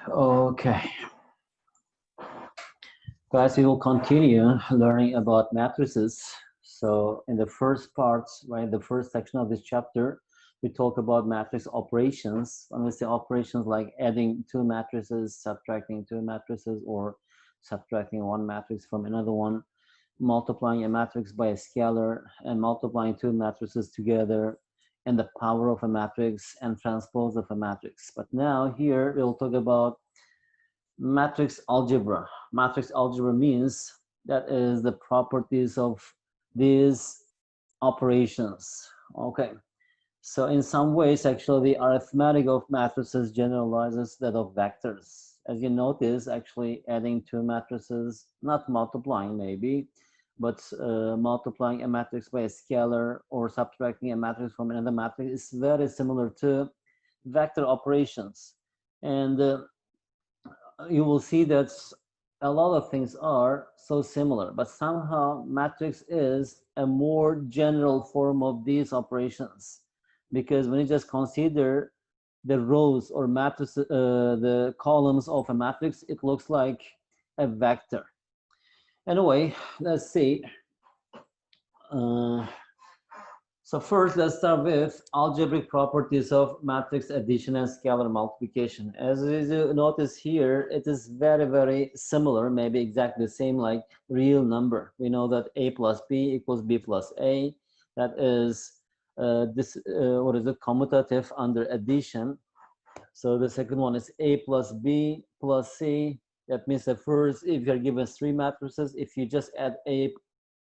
Okay, guys, we will continue learning about matrices. So in the first parts, right, the first section of this chapter, we talk about matrix operations. When we say operations like adding two matrices, subtracting two matrices, or subtracting one matrix from another one, multiplying a matrix by a scalar, and multiplying two matrices together, and the power of a matrix and transpose of a matrix. But now here we'll talk about matrix algebra. Matrix algebra means that is the properties of these operations. Okay, so in some ways, actually, the arithmetic of matrices generalizes that of vectors. As you notice, actually adding two matrices, not multiplying maybe, but multiplying a matrix by a scalar or subtracting a matrix from another matrix is very similar to vector operations. And you will see that a lot of things are so similar, but somehow matrix is a more general form of these operations, because when you just consider the rows or matrices, the columns of a matrix, it looks like a vector. Anyway, let's see. So first, let's start with algebraic properties of matrix addition and scalar multiplication. As you notice here, it is very, very similar, maybe exactly the same like real number. We know that a plus b equals b plus a. That is what is it, commutative under addition. So the second one is a plus b plus c. That means that first, if you're given three matrices, if you just add a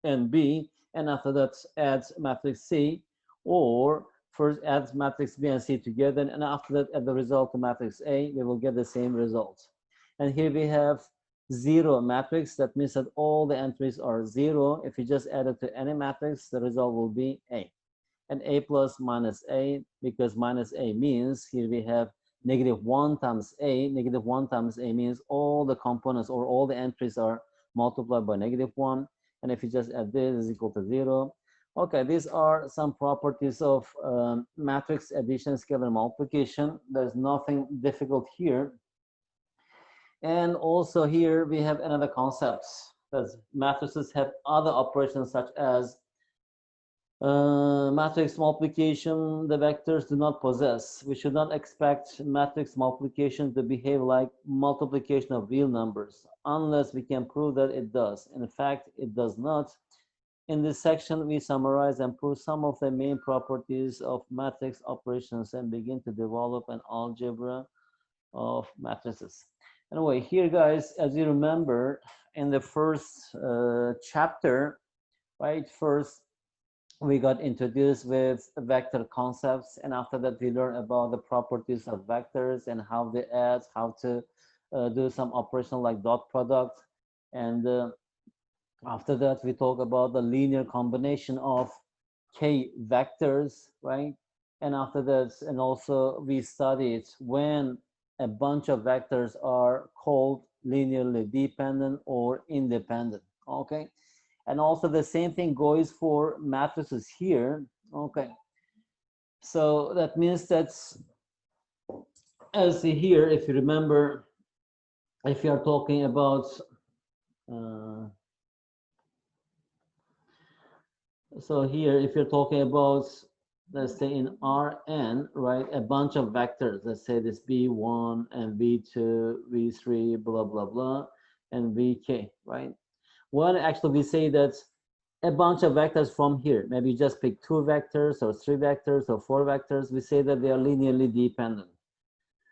and b, and after that add matrix C, or first add matrix B and C together, and after that add the result to matrix A, we will get the same result. And here we have zero matrix. That means that all the entries are zero. If you just add it to any matrix, the result will be A. And A plus minus A, because minus A means here we have -1 times A. -1 times A means all the components or all the entries are multiplied by -1. And if you just add this is equal to 0. Okay, these are some properties of matrix addition, scalar multiplication. There's nothing difficult here. And also here we have another concept, that matrices have other operations such as matrix multiplication the vectors do not possess. We should not expect matrix multiplication to behave like multiplication of real numbers unless we can prove that it does. In fact, it does not. In this section, we summarize and prove some of the main properties of matrix operations and begin to develop an algebra of matrices. Anyway, here guys, as you remember in the first chapter, right, first we got introduced with vector concepts, and after that we learned about the properties of vectors and how they add, how to do some operation like dot product, and after that we talk about the linear combination of k vectors, right? And after that, and also we studied when a bunch of vectors are called linearly dependent or independent. Okay, and also the same thing goes for matrices here. Okay, so that means that, as here, if you remember, if you are talking about so here, if you're talking about, let's say in Rn, right, a bunch of vectors, let's say this v1 and v2, v3, blah blah blah, and vk, right? Well, actually we say that a bunch of vectors from here, maybe you just pick 2 vectors or 3 vectors or 4 vectors, we say that they are linearly dependent.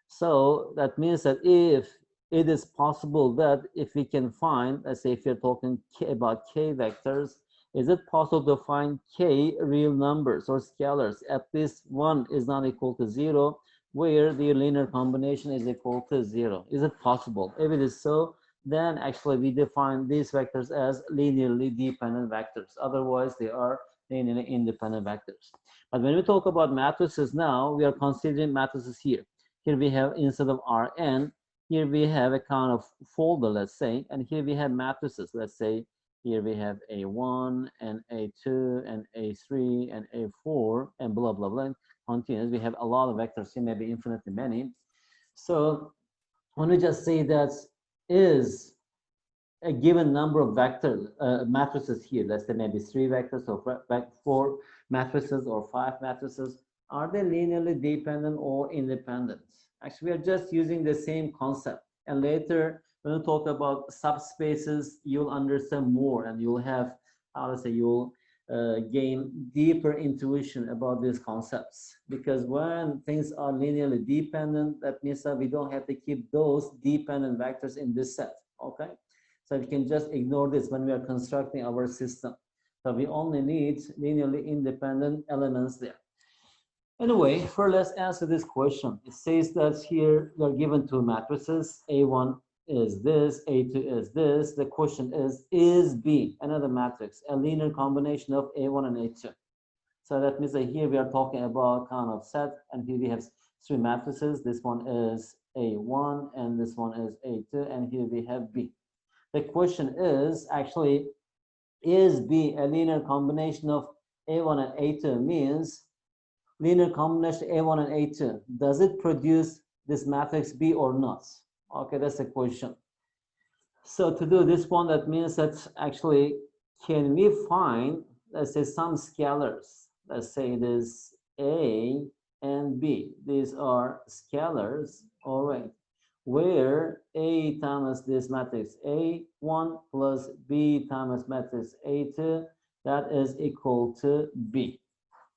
So that means that if it is possible that if we can find, let's say if you're talking about k vectors, is it possible to find k real numbers or scalars? At least one is not equal to 0, where the linear combination is equal to 0. Is it possible? If it is so, then actually we define these vectors as linearly dependent vectors. Otherwise, they are linearly independent vectors. But when we talk about matrices now, we are considering matrices here. Here we have, instead of Rn, here we have a kind of folder, let's say, and here we have matrices. Let's say here we have A1 and A2 and A3 and A4 and blah, blah, blah. Continues. We have a lot of vectors here, maybe infinitely many. So when we just say that is a given number of vector matrices here, let's say maybe 3 vectors or 4 matrices or 5 matrices, are they linearly dependent or independent? Actually, we are just using the same concept. And later, when we talk about subspaces, you'll understand more and you'll have, how to say, you'll gain deeper intuition about these concepts. Because when things are linearly dependent, that means that we don't have to keep those dependent vectors in this set, okay? So we can just ignore this when we are constructing our system. So we only need linearly independent elements there. Anyway, first let's answer this question. It says that here we are given two matrices. A1 is this, A2 is this. The question is B another matrix, a linear combination of A1 and A2? So that means that here we are talking about kind of set, and here we have 3 matrices. This one is A1, and this one is A2, and here we have B. The question is actually, is B a linear combination of A1 and A2? Means linear combination A1 and A2. Does it produce this matrix B or not? Okay, that's the question. So to do this one, that means that actually, can we find, let's say, some scalars? Let's say it is A and B. These are scalars, all right, where A times this matrix A1 plus B times matrix A2, that is equal to B,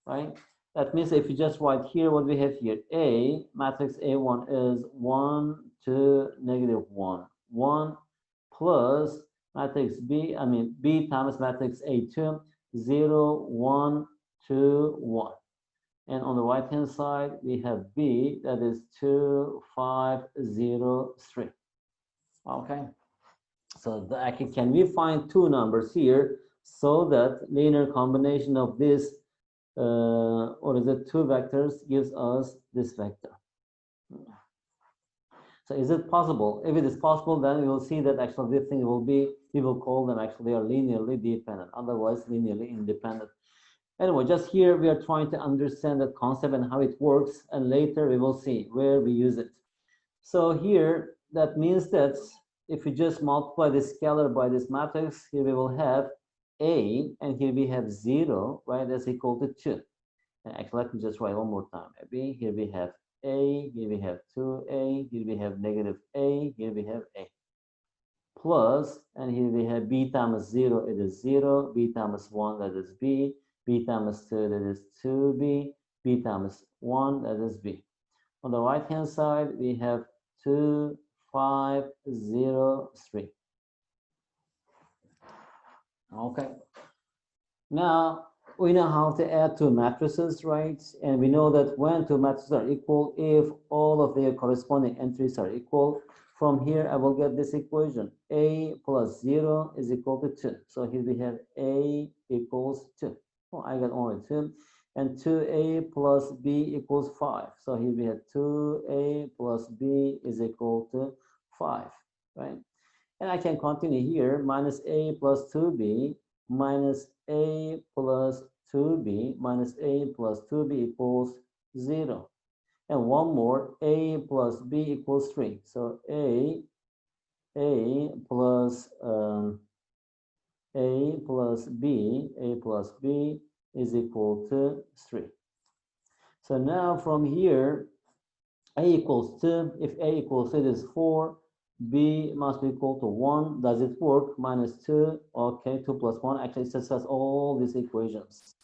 right? That means if you just write here what we have here, A matrix A1 is 1, 2, negative 1, 1 plus matrix B, B times matrix A2, 0, 1, 2, 1. And on the right hand side, we have B, that is 2, 5, 0, 3. Okay. So can we find two numbers here so that linear combination of this, or is it two vectors, gives us this vector? So is it possible? If it is possible, then we will see that actually this thing will be, we will call them actually are linearly dependent, otherwise linearly independent. Anyway, just here we are trying to understand the concept and how it works, and later we will see where we use it. So here, that means that if we just multiply this scalar by this matrix, here we will have A, and here we have 0, right, that's equal to 2. And actually, let me just write one more time. B, here we have A, here we have 2A, here we have negative A, here we have A. Plus, and here we have B times 0, it is 0, B times 1, that is B, B times 2, that is 2B, B times 1, that is B. On the right hand side, we have 2, 5, 0, 3. Okay. Now, we know how to add two matrices, right? And we know that when two matrices are equal, if all of their corresponding entries are equal, from here I will get this equation. A plus 0 is equal to 2. So here we have A equals 2. Well, I got only 2. And 2A plus B equals 5. So here we have 2A plus B is equal to 5, right? And I can continue here, minus A plus 2B minus A plus 2B minus A plus 2B equals 0. And one more, A plus B equals 3. So A plus A plus B is equal to 3. So now from here, A equals 2. If A equals 2, it is 4. B must be equal to 1. Does it work? Minus 2. Okay, 2 plus 1 actually satisfies all these equations.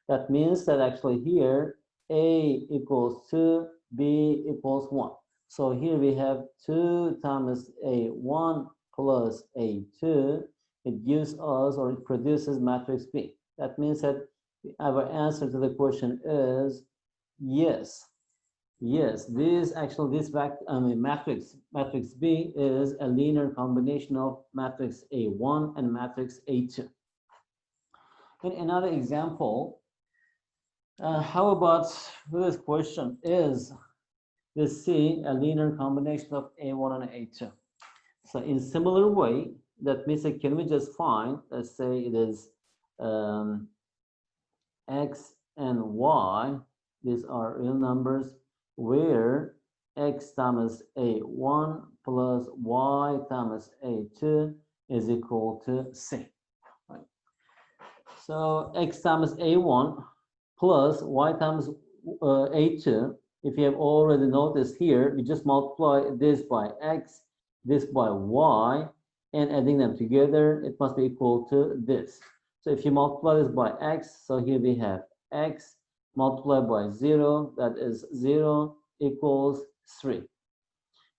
That means that actually here, A equals 2, B equals 1. So here we have 2 times A1 plus A2. It gives us, or it produces matrix B. That means that our answer to the question is yes. Yes, this matrix B is a linear combination of matrix A1 and matrix A2. In another example, how about this question? Is this C a linear combination of A1 and A2? So in similar way, that means that can we just find, let's say it is X and Y, these are real numbers, where x times a1 plus y times a2 is equal to c. Right? So x times a1 plus y times a2, if you have already noticed here, we just multiply this by x, this by y, and adding them together, it must be equal to this. So if you multiply this by x, so here we have x multiplied by 0, that is 0 equals 3.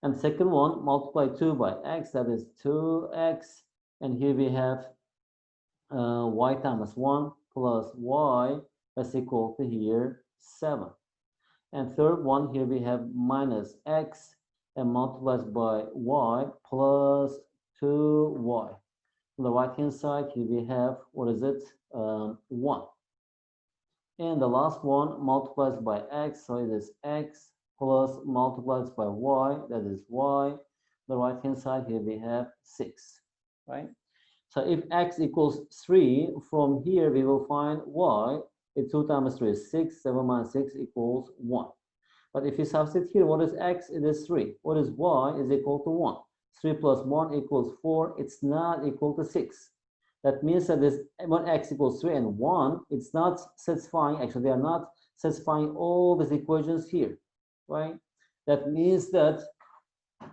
And second one, multiply 2 by x, that is 2x, and here we have y times 1 plus y, that's equal to here 7. And third one, here we have minus x and multiplied by y plus 2y. On the right hand side, here we have, what is it? 1. And the last one multiplies by x, so it is x plus multiplies by y, that is y. On the right hand side, here we have 6, right? So if x equals 3, from here we will find y. If 2 times 3 is 6, 7 minus 6 equals 1. But if you substitute here, what is x? It is 3. What is y? Is equal to 1. 3 plus 1 equals 4. It's not equal to 6. That means that this when x equals 3 and 1, it's not satisfying. Actually, they are not satisfying all these equations here, right? That means that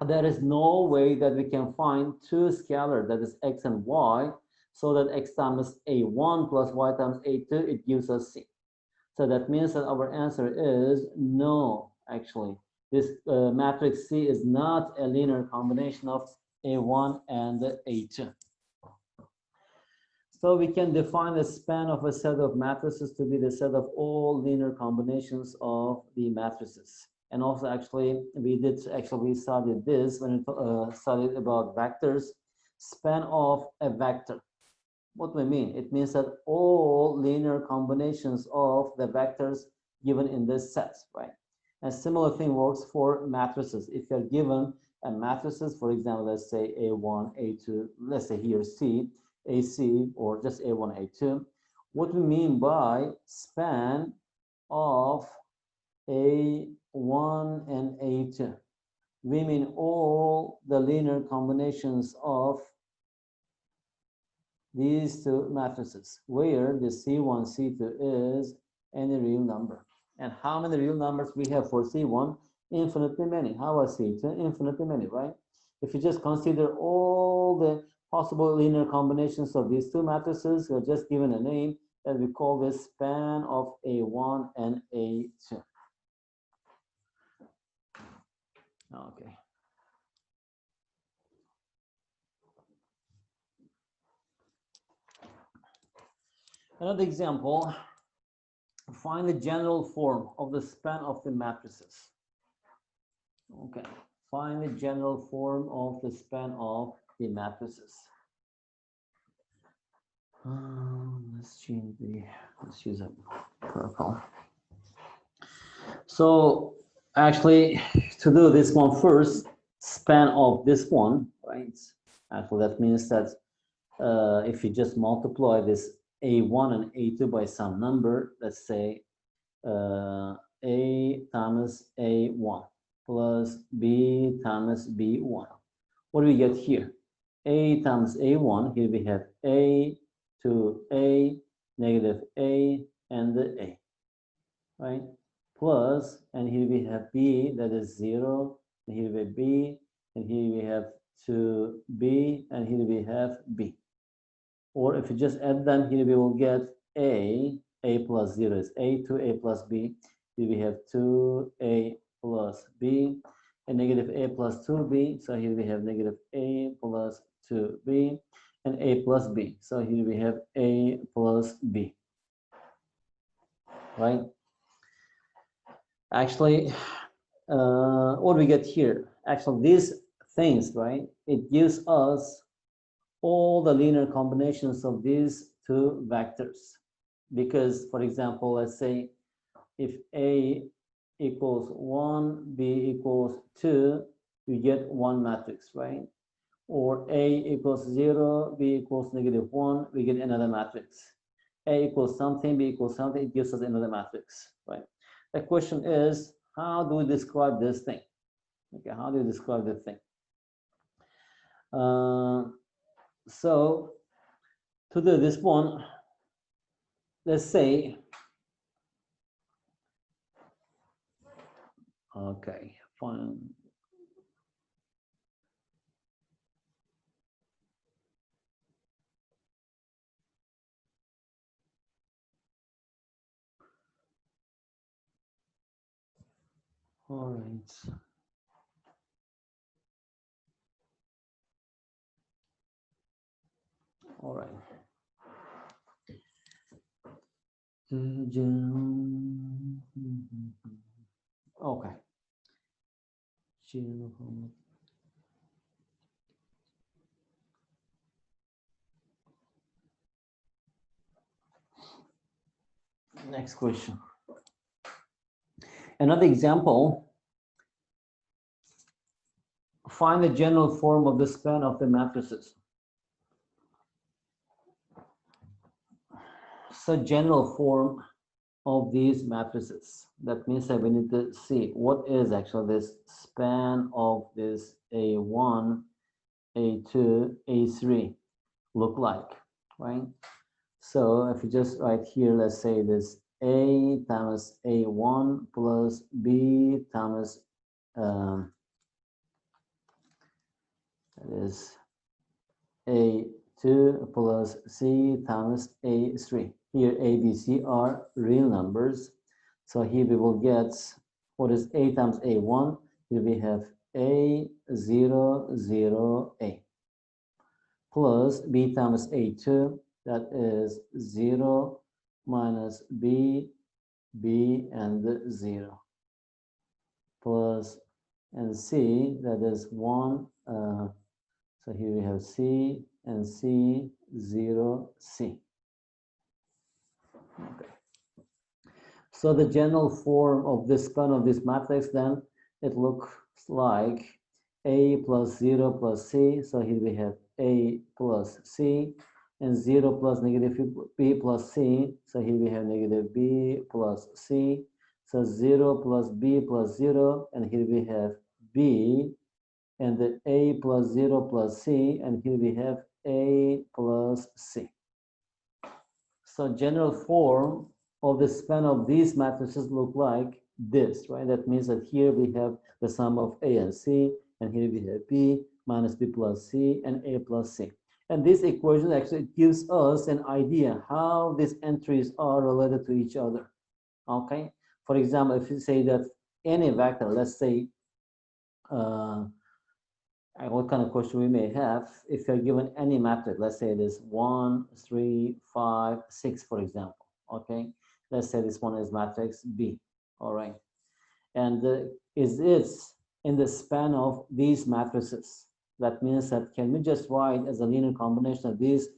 there is no way that we can find two scalars, that is x and y, so that x times a1 plus y times a2, it gives us c. So that means that our answer is no, actually. This matrix C is not a linear combination of a1 and a2. So we can define the span of a set of matrices to be the set of all linear combinations of the matrices. And also, actually, we studied this when we studied about vectors. Span of a vector. What do we mean? It means that all linear combinations of the vectors given in this set, right? A similar thing works for matrices. If you're given a matrices, for example, let's say A1, A2, let's say here C, AC, or just A1, A2, what we mean by span of A1 and A2? We mean all the linear combinations of these two matrices, where the C1, C2 is any real number. And how many real numbers we have for C1? Infinitely many. How about C2? Infinitely many, right? If you just consider all the possible linear combinations of these two matrices, you're just given a name that we call the span of A1 and A2. Okay. Another example, find the general form of the span of the matrices. Okay, find the general form of the span of the matrices. Let's use a purple. So actually, to do this one first, span of this one, right? Actually, that means that if you just multiply this A1 and A2 by some number, let's say A times A1 plus B times B1. What do we get here? A times A1, here we have A to A, negative A, and the A, right? Plus, and here we have B, that is 0, and here we have B, and here we have 2B, and here we have B. Or if you just add them, here we will get A plus 0 is A, 2A plus B. Here we have 2A plus B, and negative A plus 2B. So here we have negative A plus 2B, and A plus B. So here we have A plus B, right? Actually, what do we get here? Actually, these things, right? It gives us all the linear combinations of these two vectors. Because, for example, let's say if A equals 1, B equals 2, you get one matrix, right? Or A equals 0, B equals negative 1, we get another matrix. A equals something, B equals something, it gives us another matrix, right? The question is, how do we describe this thing? Okay, how do you describe the thing? So to do this one, let's say, okay, fine. All right. All right. Okay. Next question. Another example, find the general form of the span of the matrices. So general form of these matrices. That means that we need to see what is actually this span of this A1, A2, A3 look like, right? So if you just write here, let's say this A times A1 plus B times that is A2 plus C times A3. Here A, B, C are real numbers. So here we will get what is A times A1. Here we have A0, 0, A plus B times A2. That is 0 minus B, B and 0 plus and C, that is 1. So here we have C and C, 0, C. Okay. So the general form of this span of this matrix, then it looks like A plus 0 plus C. So here we have A plus C and 0 plus negative B plus C. So here we have negative B plus C. So 0 plus B plus 0, and here we have B, and the A plus 0 plus C, and here we have A plus C. So general form of the span of these matrices look like this, right? That means that here we have the sum of A and C, and here we have B minus B plus C and A plus C. And this equation actually gives us an idea how these entries are related to each other, okay? For example, if you say that any vector, let's say, what kind of question we may have if you're given any matrix, let's say it is 1, 3, 5, 6, for example, okay? Let's say this one is matrix B, all right? And is it in the span of these matrices? That means that can we just write as a linear combination of these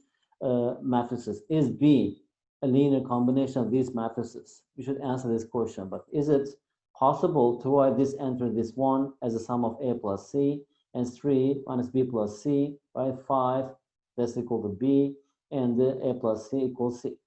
matrices? Is B a linear combination of these matrices? We should answer this question, but is it possible to write this entry, this one, as a sum of A plus C, and 3 minus B plus C, right? 5, that's equal to B, and A plus C equals C.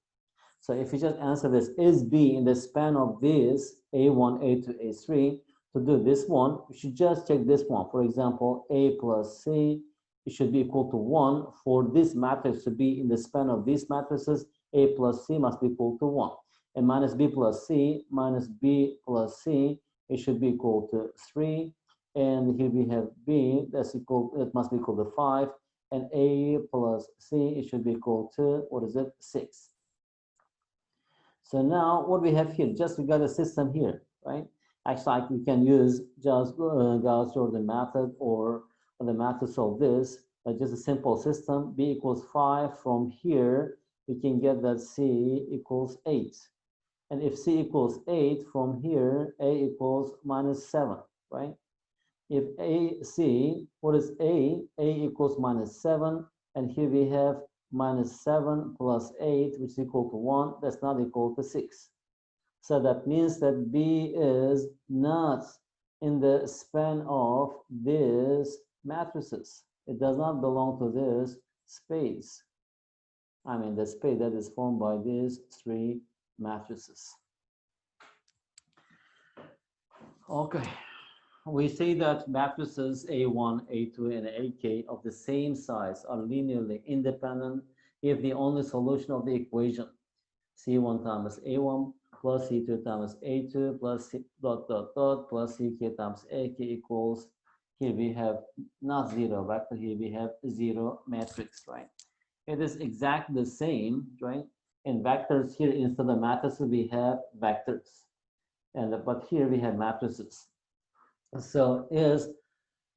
So if you just answer this, is B in the span of this A1, A2, A3, to do this one, we should just check this one. For example, A plus C, it should be equal to 1. For this matrix to be in the span of these matrices, A plus C must be equal to 1. And minus B plus C, minus B plus C, it should be equal to 3. And here we have B, that's equal, it must be equal to 5. And A plus C, it should be equal to, what is it, 6. So now what we have here, just we got a system here, right? Actually, we can use just Gauss-Jordan method or the method to solve this, but just a simple system. B equals 5. From here, we can get that C equals 8. And if C equals 8, from here, A equals minus 7, right? If AC, what is A? A equals minus 7, and here we have minus 7 plus 8, which is equal to 1. That's not equal to 6. So that means that B is not in the span of these matrices. It does not belong to this space. I mean, the space that is formed by these 3 matrices. Okay. we say that matrices A1, A2, and AK of the same size are linearly independent if the only solution of the equation C1 times A1 plus C2 times A2 plus C dot dot dot plus CK times AK equals, here we have not zero vector, here we have zero matrix, right? It is exactly the same, right? In vectors, here instead of matrices we have vectors, and but here we have matrices. So is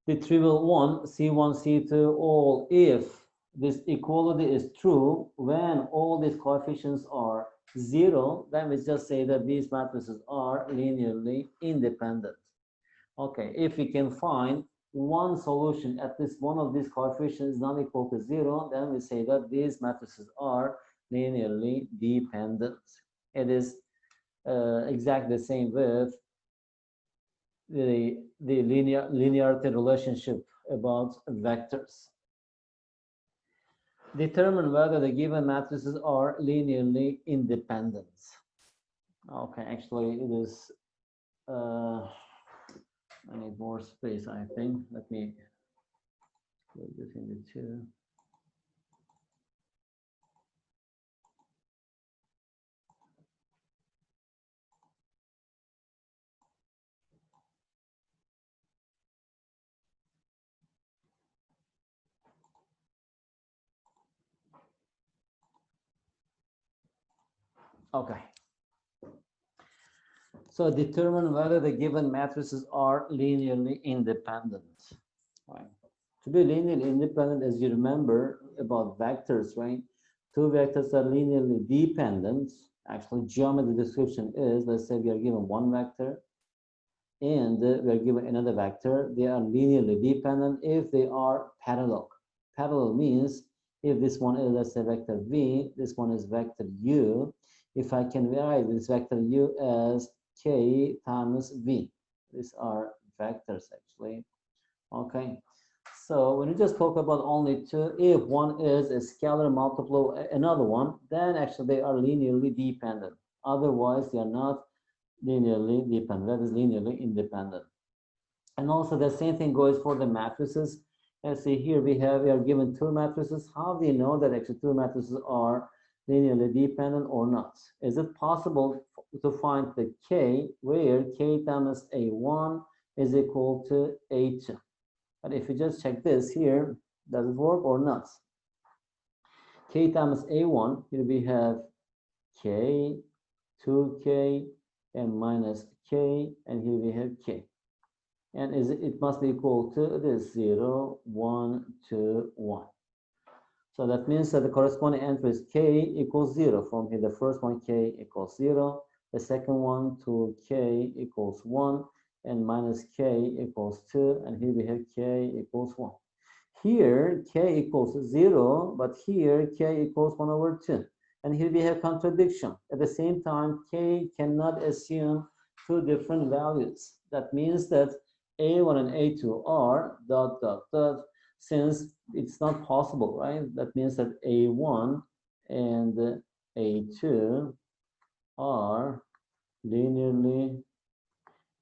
the trivial one, C1, C2, all if this equality is true when all these coefficients are zero, then we just say that these matrices are linearly independent. Okay, if we can find one solution, at least one of these coefficients is not equal to zero, then we say that these matrices are linearly dependent. It is exactly the same with the linearity relationship about vectors. Determine whether the given matrices are linearly independent. Okay, actually it is, I need more space, I think. Let me put this in the two. Okay. So determine whether the given matrices are linearly independent. Right. To be linearly independent, as you remember about vectors, right? Two vectors are linearly dependent. Actually, geometry description is, let's say we are given one vector and we are given another vector. They are linearly dependent if they are parallel. Parallel means if this one is, let's say, vector v, this one is vector u. If I can write this vector u as k times v. These are vectors actually. Okay. So when you just talk about only two, if one is a scalar multiple of another one, then actually they are linearly dependent. Otherwise, they are not linearly dependent. That is linearly independent. And also the same thing goes for the matrices. Let's see here we are given two matrices. How do you know that actually two matrices are linearly dependent or not? Is it possible to find the k where k times a1 is equal to a2? But if you just check this here, does it work or not? K times a1, here we have k, 2k, and minus k, and here we have k. And it must be equal to this 0, 1, 2, 1. So that means that the corresponding answer is k equals 0. From here, the first one, k equals 0. The second one, 2k equals 1. And minus k equals 2. And here we have k equals 1. Here, k equals 0. But here, k equals 1 over 2. And here we have contradiction. At the same time, k cannot assume two different values. That means that a1 and a2 are dot dot dot, since it's not possible, right? That means that a1 and a2 are linearly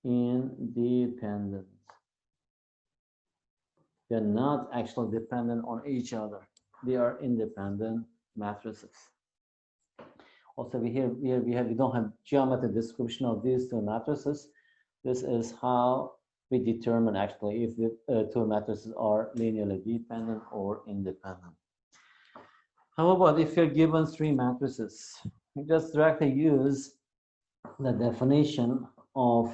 independent. They're not actually dependent on each other. They are independent matrices. Also, we don't have geometry description of these two matrices. This is how we determine actually if the two matrices are linearly dependent or independent. How about if you're given three matrices? You just directly use the definition of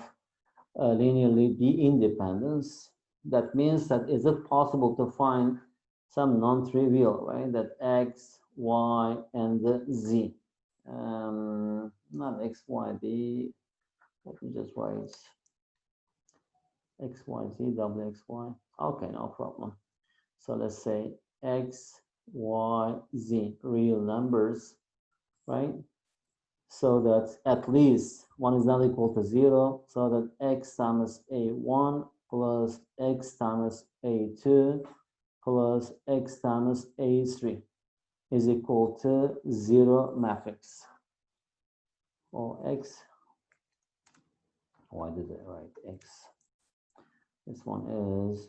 linearly independence. That means that is it possible to find some non-trivial, right? That x, y, and z. Not x, y, d. Let me just write x, y, z, double x, y. Okay, no problem. So let's say x, y, z, real numbers, right? So that at least one is not equal to 0, so that x times a1 plus x times a2 plus x times a3 is equal to 0 matrix. Or x, why did I write x? This one is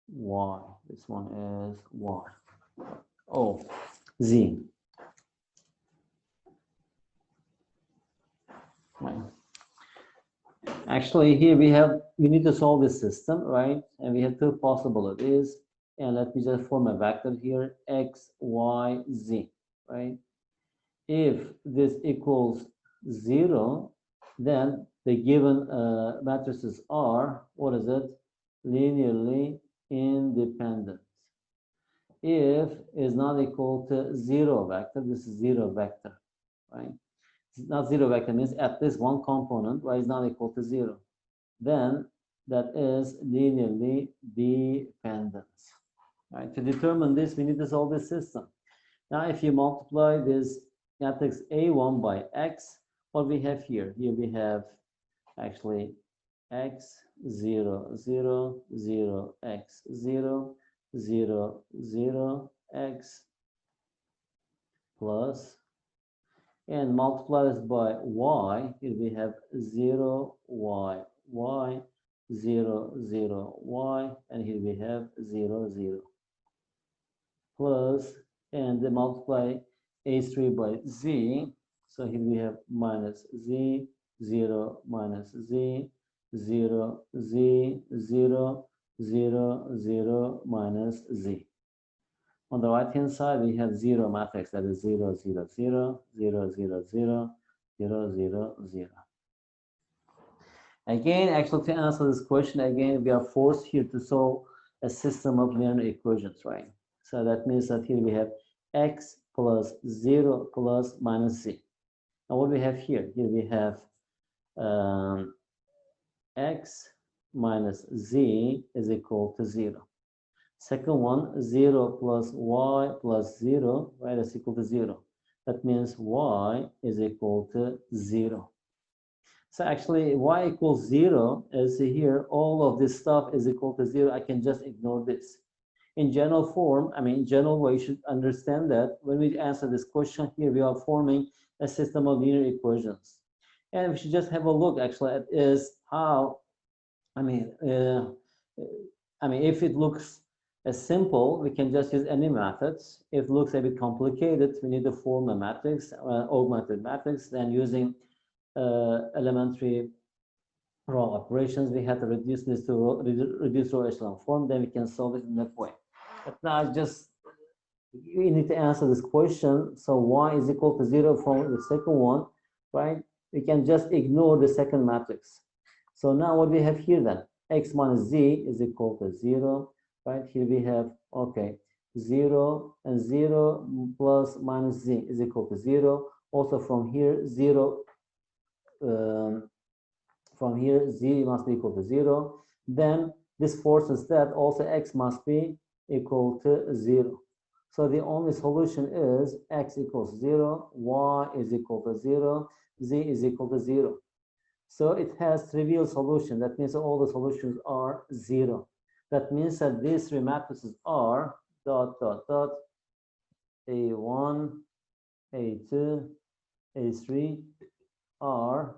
Y. This one is Y. Oh, Z. Right. Actually, here we need to solve this system, right? And we have two possibilities. And let me just form a vector here, X, Y, Z, right? If this equals 0, then the given matrices are, what is it? Linearly independent. If is not equal to 0 vector, this is 0 vector, right? It's not 0 vector means at least one component, right, is not equal to 0. Then that is linearly dependent. Right? To determine this, we need to solve this system. Now, if you multiply this matrix A1 by X, what we have here? Here we have actually X 0, 0, 0, X 0, 0, 0, X plus, and multiply this by Y. Here we have 0, Y, Y, 0, 0, Y, and here we have 0, 0 plus, and then multiply H3 by Z. So here we have minus Z, 0, minus Z, 0, Z, 0, 0, 0, minus Z. On the right hand side, we have 0 matrix, that is 0, 0, 0, 0, 0, 0, 0, 0, 0. Again, actually, to answer this question, again, we are forced here to solve a system of linear equations, right? So that means that here we have X plus 0 plus minus Z. Now what we have here? Here we have X minus Z is equal to 0. Second one, 0 plus Y plus 0, right, is equal to 0. That means Y is equal to 0. So actually, Y equals 0 is here. All of this stuff is equal to 0. I can just ignore this. In general form, I mean, in general way, you should understand that when we answer this question here, we are forming a system of linear equations. And we should just have a look actually at is how, I mean, if it looks simple, we can just use any methods. If it looks a bit complicated, we need to form a matrix, augmented matrix, then using elementary row operations, we have to reduce this to reduce row echelon form, then we can solve it in that way. But now just, we need to answer this question. So Y is equal to 0 from the second one, right? We can just ignore the second matrix. So now what we have here then, X minus Z is equal to 0, right? Here we have, okay, 0 and 0 plus minus Z is equal to 0. Also from here, 0, from here, Z must be equal to 0. Then this forces that also X must be equal to 0. So the only solution is X equals 0, Y is equal to 0, Z is equal to 0. So it has trivial solution. That means all the solutions are 0. That means that these three matrices are dot, dot, dot, A1, A2, A3 are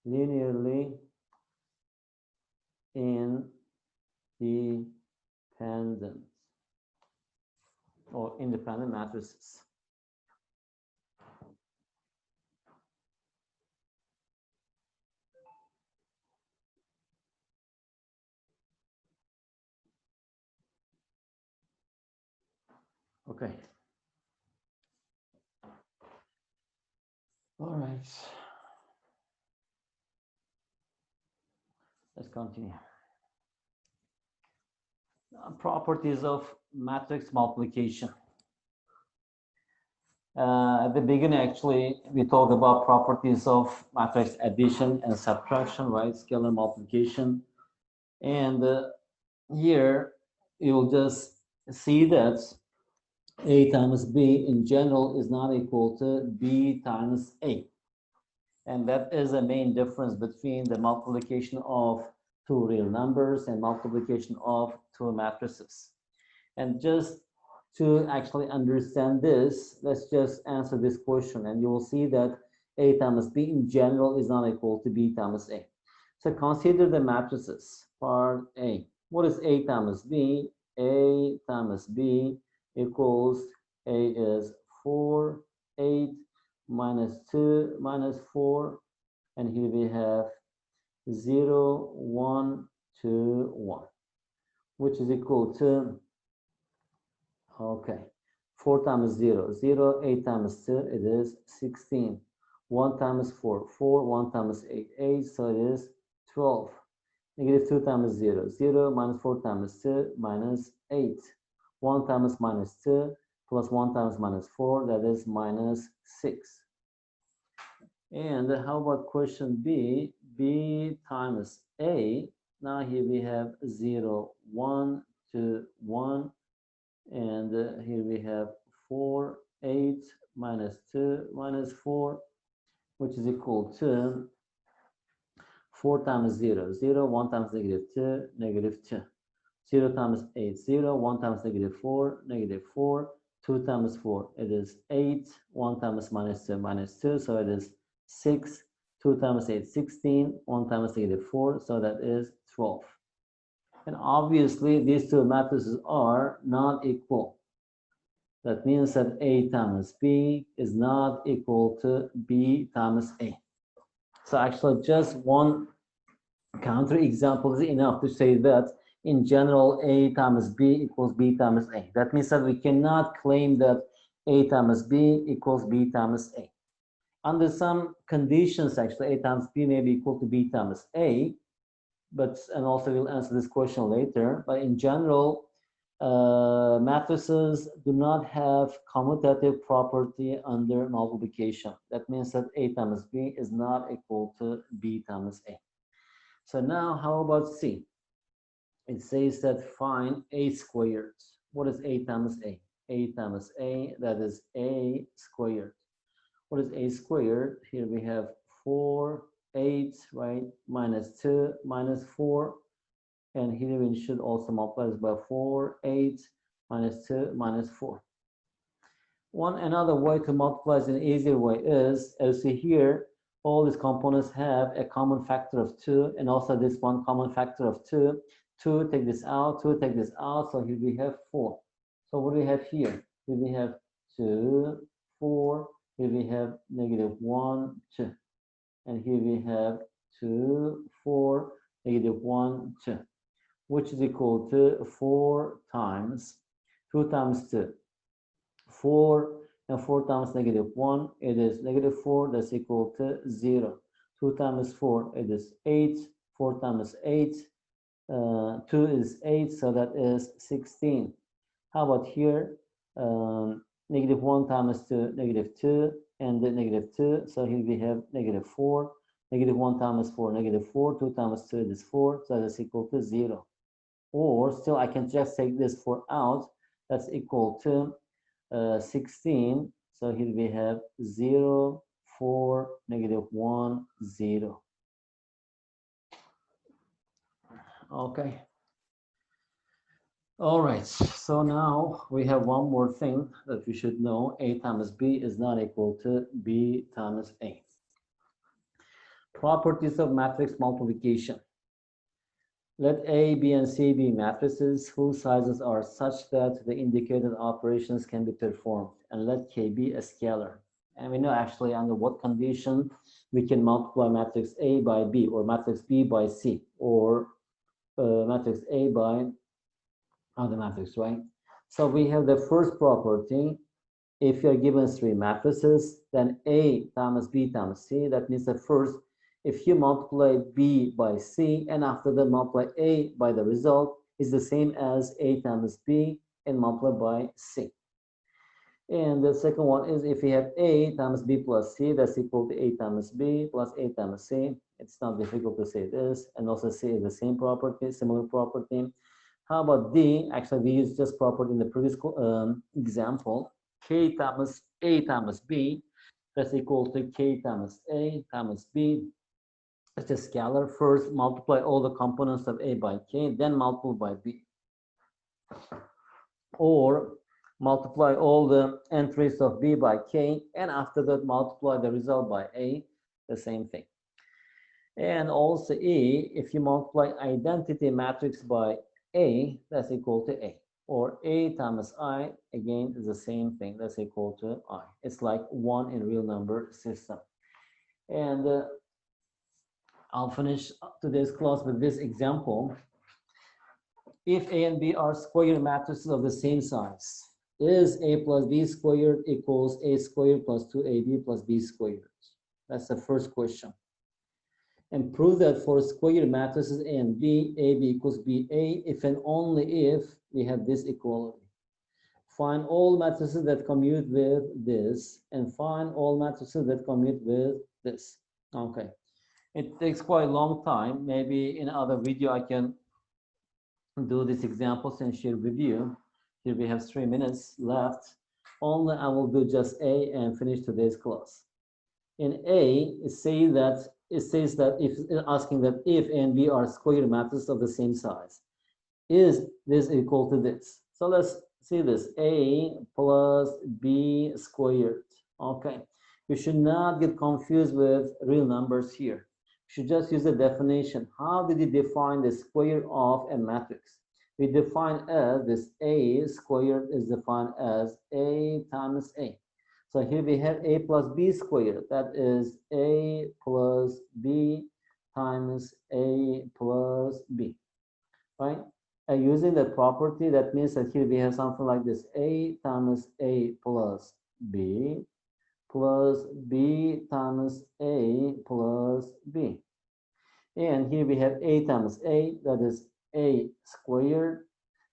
linearly independent or independent matrices. Okay. All right. Let's continue. Properties of matrix multiplication. At the beginning, actually, we talked about properties of matrix addition and subtraction, right? Scalar multiplication. And here, you'll just see that A times B in general is not equal to B times A. And that is the main difference between the multiplication of two real numbers and multiplication of two matrices. And just to actually understand this, let's just answer this question, and you will see that A times B in general is not equal to B times A. So consider the matrices. Part A. What is A times B? A times B equals A is 4, 8 minus 2 minus 4, and here we have 0, 1, 2, 1, which is equal to, okay, 4 times 0, 0, 8 times 2, it is 16. 1 times 4, 4, 1 times 8, 8, so it is 12. Negative 2 times 0, 0 minus 4 times 2 minus 8. 1 times minus 2 plus 1 times minus 4, that is minus 6. And how about question B? B times A. Now here we have 0, 1, 2, 1. And here we have 4, 8 minus 2 minus 4, which is equal to 4 times 0, 0, 1 times negative 2, negative 2. 0 times 8, 0, 1 times negative 4, negative 4. 2 times 4, it is 8. 1 times minus 2, minus 2, so it is 6. 2 times 8, 16. 1 times negative 4, so that is 12. And obviously, these two matrices are not equal. That means that A times B is not equal to B times A. So actually, just one counter example is enough to say that in general, A times B equals B times A. That means that we cannot claim that A times B equals B times A. Under some conditions, actually, A times B may be equal to B times A, and also we'll answer this question later. But in general, matrices do not have commutative property under multiplication. That means that A times B is not equal to B times A. So now how about C? It says that find A squared. What is A times A? A times A, that is A squared. What is A squared? Here we have 4, 8, right? Minus 2, minus 4. And here we should also multiply this by 4, 8, minus 2, minus 4. Another way to multiply in an easier way is, as you see here, all these components have a common factor of 2, and also this one common factor of 2. 2, take this out, 2, take this out, so here we have 4. So what do we have here? Here we have 2, 4, here we have negative 1, 2. And here we have 2, 4, negative 1, 2, which is equal to 4 times 2 times 2. 4 and 4 times negative 1, it is negative 4, that's equal to 0. 2 times 4, it is 8. 4 times 8, 2 is 8, so that is 16. How about here? Negative 1 times 2, negative 2, and then negative 2, so here we have negative 4. Negative 1 times 4, negative 4. 2 times 2 is 4, so that's equal to 0. Or still, I can just take this 4 out, that's equal to 16. So here we have 0, 4, negative 1, 0. Okay. All right, so now we have one more thing that we should know. A times B is not equal to B times A. Properties of matrix multiplication. Let A, B, and C be matrices whose sizes are such that the indicated operations can be performed, and let K be a scalar. And we know actually under what condition we can multiply matrix A by B, or matrix B by C, or matrix A by other matrix, right? So we have the first property. If you're given 3 matrices, then A times B times C, that means that first, if you multiply B by C, and after that multiply A by the result, is the same as A times B and multiply by C. And the second one is if you have A times B plus C, that's equal to A times B plus A times C. It's not difficult to say this. And also C is the same property, similar property. How about D? Actually, we used this property in the previous example. K times A times B, that's equal to K times A times B. It's a scalar. First, multiply all the components of A by K, then multiply by B. Or multiply all the entries of B by K, and after that multiply the result by A, the same thing. And also A, if you multiply identity matrix by A, that's equal to A. Or A times I, again, is the same thing. That's equal to I. It's like 1 in real number system. And I'll finish today's class with this example. If A and B are square matrices of the same size, is A plus B squared equals A squared plus 2AB plus B squared? That's the first question. And prove that for square matrices A and B, AB equals BA if and only if we have this equality. Find all matrices that commute with this, and find all matrices that commute with this. Okay. It takes quite a long time. Maybe in another video I can do these examples and share with you. Here we have 3 minutes left. Only I will do just A and finish today's class. In A, it says that if asking that if A and B are square matrices of the same size, is this equal to this? So let's see this: A plus B squared. Okay, you should not get confused with real numbers here. You should just use the definition. How did you define the square of a matrix? We define as this A squared is defined as A times A. So here we have A plus B squared. That is A plus B times A plus B, right? Using the property, that means that here we have something like this: A times A plus B times A plus B. And here we have A times A, that is A squared,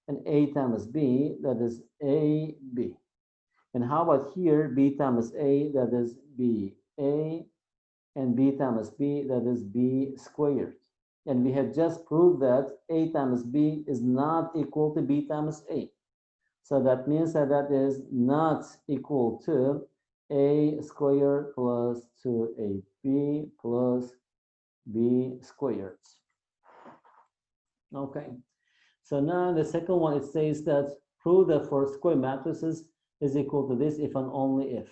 and A times B, that is AB. And how about here, B times A, that is BA, and B times B, that is B squared. And we have just proved that A times B is not equal to B times A. So that means that that is not equal to A squared plus 2AB plus B squared. Okay. So now the second one, it says that prove that for square matrices is equal to this if and only if.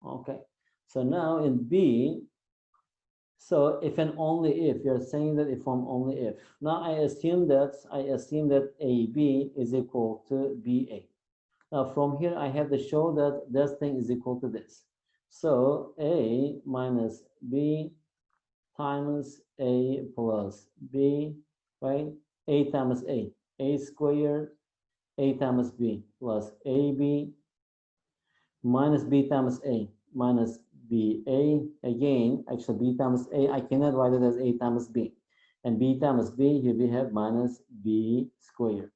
Okay. So now in B, so if and only if, you're saying that if and only if. Now I assume that AB is equal to BA. Now from here I have to show that this thing is equal to this. So A minus B times A plus B, right? A times A squared, A times B plus AB minus B times A minus BA. Again, actually B times A, I cannot write it as A times B. And B times B, here we have minus B squared.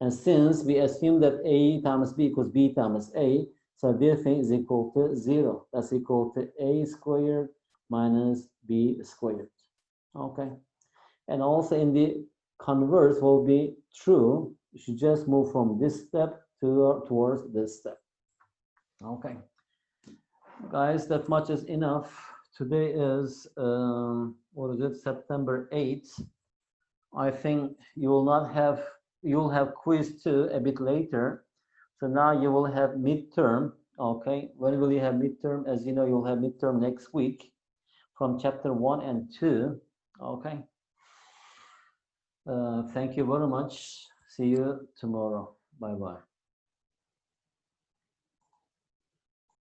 And since we assume that A times B equals B times A, so this thing is equal to 0. That's equal to A squared minus B squared. Okay. And also in the converse will be true. You should just move from this step towards this step. Okay. Guys, that much is enough. Today is, what is it, September 8th. I think you will have quiz 2 a bit later. So now you will have midterm. Okay. When will you have midterm? As you know, you'll have midterm next week from chapter 1 and 2. Okay. Thank you very much. See you tomorrow. Bye-bye.